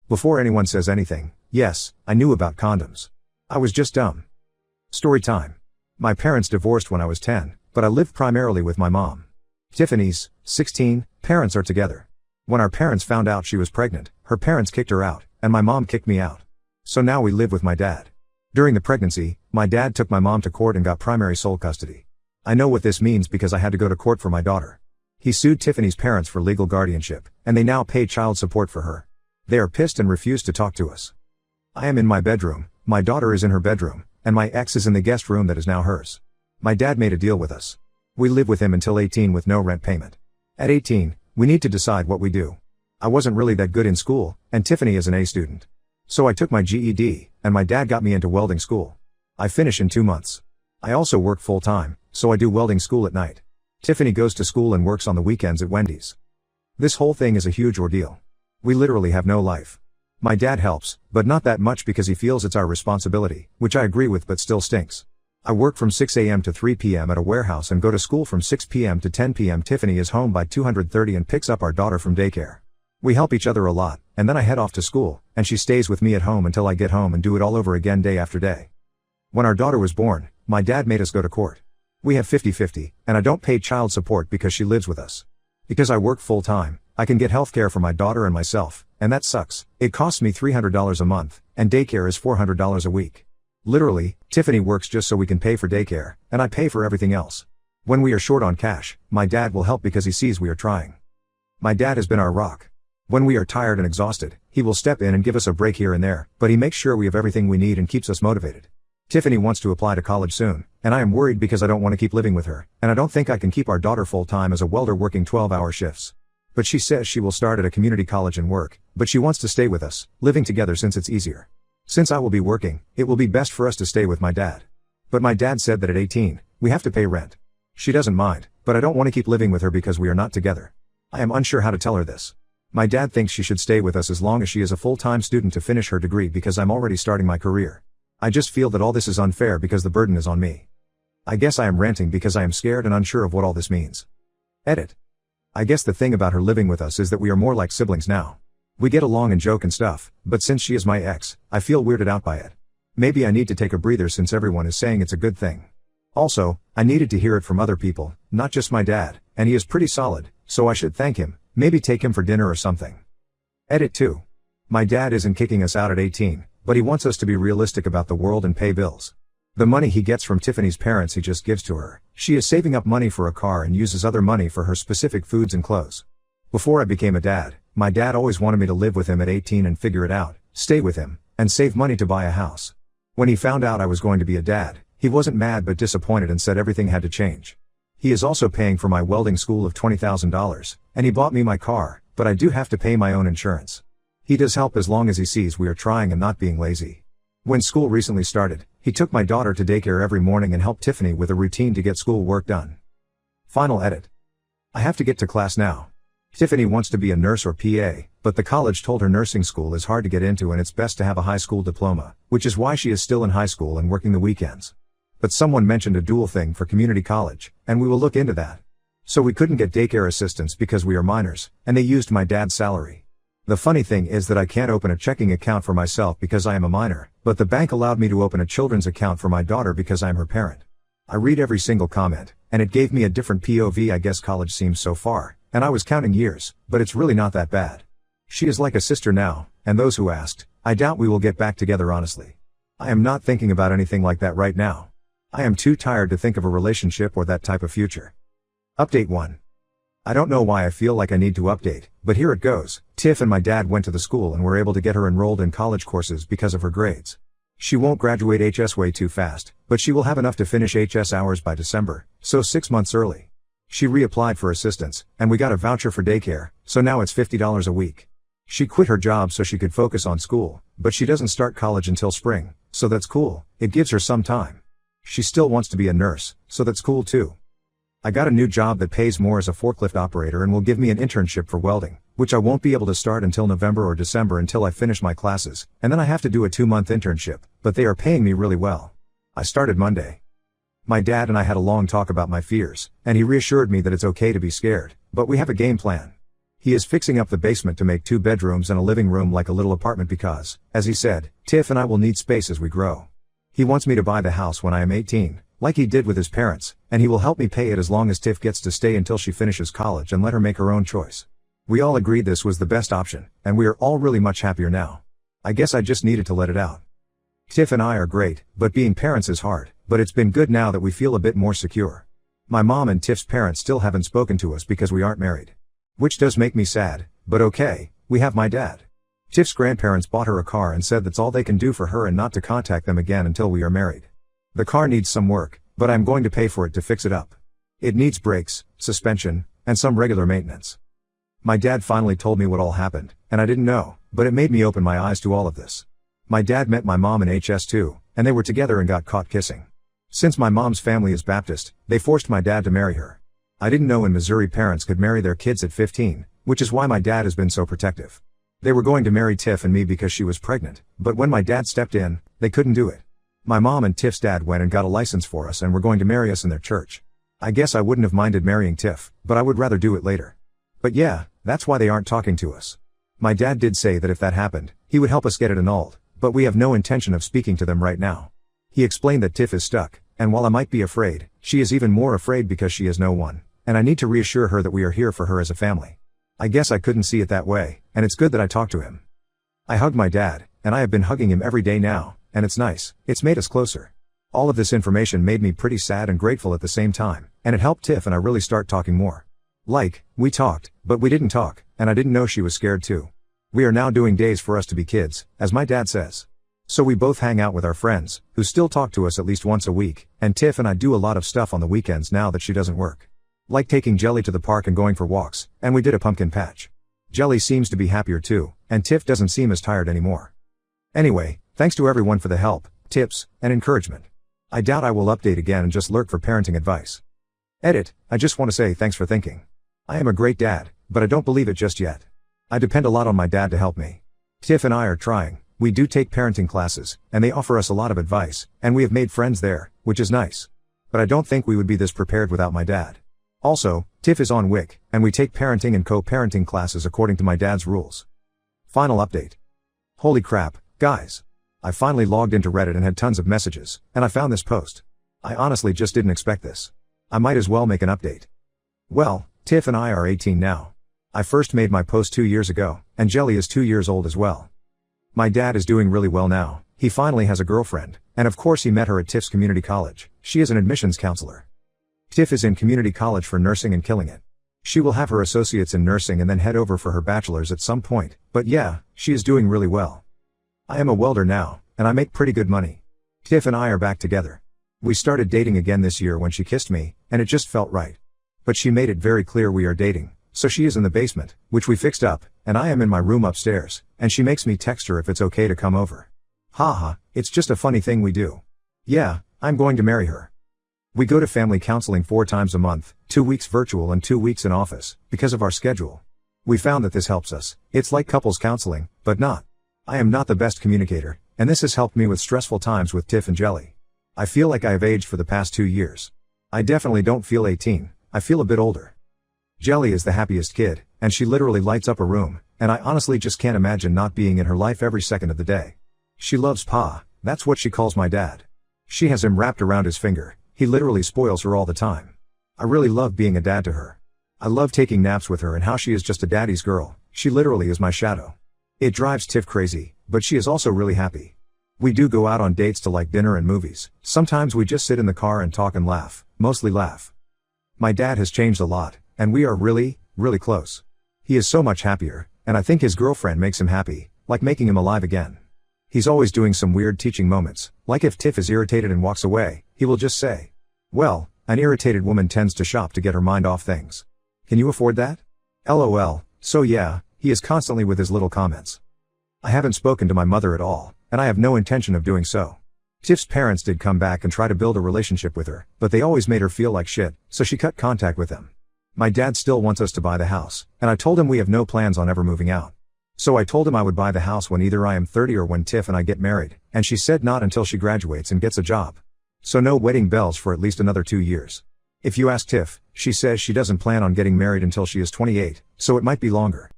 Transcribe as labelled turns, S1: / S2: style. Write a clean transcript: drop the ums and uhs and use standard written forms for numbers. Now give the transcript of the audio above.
S1: Before anyone says anything, yes, I knew about condoms. I was just dumb. Story time. My parents divorced when I was 10, but I lived primarily with my mom. Tiffany's, 16, parents are together. When our parents found out she was pregnant, her parents kicked her out, and my mom kicked me out. So now we live with my dad. During the pregnancy, my dad took my mom to court and got primary sole custody. I know what this means because I had to go to court for my daughter. He sued Tiffany's parents for legal guardianship, and they now pay child support for her. They are pissed and refuse to talk to us. I am in my bedroom, my daughter is in her bedroom, and my ex is in the guest room that is now hers. My dad made a deal with us. We live with him until 18 with no rent payment. At 18, we need to decide what we do. I wasn't really that good in school, and Tiffany is an A student. So I took my GED, and my dad got me into welding school. I finish in 2 months. I also work full time, so I do welding school at night. Tiffany goes to school and works on the weekends at Wendy's. This whole thing is a huge ordeal. We literally have no life. My dad helps, but not that much because he feels it's our responsibility, which I agree with but still stinks. I work from 6 a.m. to 3 p.m. at a warehouse and go to school from 6 p.m. to 10 p.m. Tiffany is home by 2:30 and picks up our daughter from daycare. We help each other a lot, and then I head off to school, and she stays with me at home until I get home and do it all over again day after day. When our daughter was born, my dad made us go to court. We have 50-50, and I don't pay child support because she lives with us. Because I work full time, I can get health care for my daughter and myself, and that sucks. It costs me $300 a month, and daycare is $400 a week. Literally, Tiffany works just so we can pay for daycare, and I pay for everything else. When we are short on cash, my dad will help because he sees we are trying. My dad has been our rock. When we are tired and exhausted, he will step in and give us a break here and there, but he makes sure we have everything we need and keeps us motivated. Tiffany wants to apply to college soon, and I am worried because I don't want to keep living with her, and I don't think I can keep our daughter full time as a welder working 12-hour shifts. But she says she will start at a community college and work, but she wants to stay with us, living together since it's easier. Since I will be working, it will be best for us to stay with my dad. But my dad said that at 18, we have to pay rent. She doesn't mind, but I don't want to keep living with her because we are not together. I am unsure how to tell her this. My dad thinks she should stay with us as long as she is a full-time student to finish her degree because I'm already starting my career. I just feel that all this is unfair because the burden is on me. I guess I am ranting because I am scared and unsure of what all this means. Edit. I guess the thing about her living with us is that we are more like siblings now. We get along and joke and stuff, but since she is my ex, I feel weirded out by it. Maybe I need to take a breather since everyone is saying it's a good thing. Also, I needed to hear it from other people, not just my dad, and he is pretty solid, so I should thank him, maybe take him for dinner or something. Edit 2. My dad isn't kicking us out at 18, but he wants us to be realistic about the world and pay bills. The money he gets from Tiffany's parents he just gives to her. She is saving up money for a car and uses other money for her specific foods and clothes. Before I became a dad, my dad always wanted me to live with him at 18 and figure it out, stay with him, and save money to buy a house. When he found out I was going to be a dad, he wasn't mad but disappointed and said everything had to change. He is also paying for my welding school of $20,000, and he bought me my car, but I do have to pay my own insurance. He does help as long as he sees we are trying and not being lazy. When school recently started, he took my daughter to daycare every morning and helped Tiffany with a routine to get school work done. Final edit. I have to get to class now. Tiffany wants to be a nurse or PA, but the college told her nursing school is hard to get into and it's best to have a high school diploma, which is why she is still in high school and working the weekends. But someone mentioned a dual thing for community college, and we will look into that. So we couldn't get daycare assistance because we are minors, and they used my dad's salary. The funny thing is that I can't open a checking account for myself because I am a minor, but the bank allowed me to open a children's account for my daughter because I am her parent. I read every single comment, and it gave me a different POV. I guess college seems so far, and I was counting years, but it's really not that bad. She is like a sister now, and those who asked, I doubt we will get back together honestly. I am not thinking about anything like that right now. I am too tired to think of a relationship or that type of future. Update 1. I don't know why I feel like I need to update, but here it goes. Tiff and my dad went to the school and were able to get her enrolled in college courses because of her grades. She won't graduate HS way too fast, but she will have enough to finish HS hours by December, so 6 months early. She reapplied for assistance, and we got a voucher for daycare, so now it's $50 a week. She quit her job so she could focus on school, but she doesn't start college until spring, so that's cool. It gives her some time. She still wants to be a nurse, so that's cool too. I got a new job that pays more as a forklift operator and will give me an internship for welding, which I won't be able to start until November or December until I finish my classes, and then I have to do a 2-month internship, but they are paying me really well. I started Monday. My dad and I had a long talk about my fears, and he reassured me that it's okay to be scared, but we have a game plan. He is fixing up the basement to make 2 bedrooms and a living room like a little apartment because, as he said, Tiff and I will need space as we grow. He wants me to buy the house when I am 18, like he did with his parents, and he will help me pay it as long as Tiff gets to stay until she finishes college and let her make her own choice. We all agreed this was the best option, and we are all really much happier now. I guess I just needed to let it out. Tiff and I are great, but being parents is hard, but it's been good now that we feel a bit more secure. My mom and Tiff's parents still haven't spoken to us because we aren't married. Which does make me sad, but okay, we have my dad. Tiff's grandparents bought her a car and said that's all they can do for her and not to contact them again until we are married. The car needs some work, but I'm going to pay for it to fix it up. It needs brakes, suspension, and some regular maintenance. My dad finally told me what all happened, and I didn't know, but it made me open my eyes to all of this. My dad met my mom in HS2, and they were together and got caught kissing. Since my mom's family is Baptist, they forced my dad to marry her. I didn't know in Missouri parents could marry their kids at 15, which is why my dad has been so protective. They were going to marry Tiff and me because she was pregnant, but when my dad stepped in, they couldn't do it. My mom and Tiff's dad went and got a license for us and were going to marry us in their church. I guess I wouldn't have minded marrying Tiff, but I would rather do it later. But yeah, that's why they aren't talking to us. My dad did say that if that happened, he would help us get it annulled, but we have no intention of speaking to them right now. He explained that Tiff is stuck, and while I might be afraid, she is even more afraid because she has no one, and I need to reassure her that we are here for her as a family. I guess I couldn't see it that way, and it's good that I talked to him. I hugged my dad, and I have been hugging him every day now, and it's nice, it's made us closer. All of this information made me pretty sad and grateful at the same time, and it helped Tiff and I really start talking more. Like, we talked, but we didn't talk, and I didn't know she was scared too. We are now doing days for us to be kids, as my dad says. So we both hang out with our friends, who still talk to us at least once a week, and Tiff and I do a lot of stuff on the weekends now that she doesn't work. Like taking Jelly to the park and going for walks, and we did a pumpkin patch. Jelly seems to be happier too, and Tiff doesn't seem as tired anymore. Anyway, thanks to everyone for the help, tips, and encouragement. I doubt I will update again and just lurk for parenting advice. Edit, I just want to say thanks for thinking. I am a great dad, but I don't believe it just yet. I depend a lot on my dad to help me. Tiff and I are trying, we do take parenting classes, and they offer us a lot of advice, and we have made friends there, which is nice. But I don't think we would be this prepared without my dad. Also, Tiff is on WIC, and we take parenting and co-parenting classes according to my dad's rules. Final update. Holy crap, guys. I finally logged into Reddit and had tons of messages, and I found this post. I honestly just didn't expect this. I might as well make an update. Well, Tiff and I are 18 now. I first made my post 2 years ago, and Jelly is 2 years old as well. My dad is doing really well now, he finally has a girlfriend, and of course he met her at Tiff's community college. She is an admissions counselor. Tiff is in community college for nursing and killing it. She will have her associates in nursing and then head over for her bachelor's at some point, but yeah, she is doing really well. I am a welder now, and I make pretty good money. Tiff and I are back together. We started dating again this year when she kissed me, and it just felt right. But she made it very clear we are dating, so she is in the basement, which we fixed up, and I am in my room upstairs, and she makes me text her if it's okay to come over. Haha, it's just a funny thing we do. Yeah, I'm going to marry her. We go to family counseling 4 times a month, 2 weeks virtual and 2 weeks in office, because of our schedule. We found that this helps us. It's like couples counseling, but not. I am not the best communicator, and this has helped me with stressful times with Tiff and Jelly. I feel like I have aged for the past 2 years. I definitely don't feel 18, I feel a bit older. Jelly is the happiest kid, and she literally lights up a room, and I honestly just can't imagine not being in her life every second of the day. She loves Pa, that's what she calls my dad. She has him wrapped around his finger. He literally spoils her all the time. I really love being a dad to her. I love taking naps with her and how she is just a daddy's girl. She literally is my shadow. It drives Tiff crazy, but she is also really happy. We do go out on dates to like dinner and movies. Sometimes we just sit in the car and talk and laugh, mostly laugh. My dad has changed a lot, and we are really, really close. He is so much happier, and I think his girlfriend makes him happy, like making him alive again. He's always doing some weird teaching moments, like if Tiff is irritated and walks away, he will just say, "Well, an irritated woman tends to shop to get her mind off things. Can you afford that?" LOL, so yeah, he is constantly with his little comments. I haven't spoken to my mother at all, and I have no intention of doing so. Tiff's parents did come back and try to build a relationship with her, but they always made her feel like shit, so she cut contact with them. My dad still wants us to buy the house, and I told him we have no plans on ever moving out. So I told him I would buy the house when either I am 30 or when Tiff and I get married, and she said not until she graduates and gets a job. So no wedding bells for at least another 2 years. If you ask Tiff, She says she doesn't plan on getting married until she is 28, so it might be longer.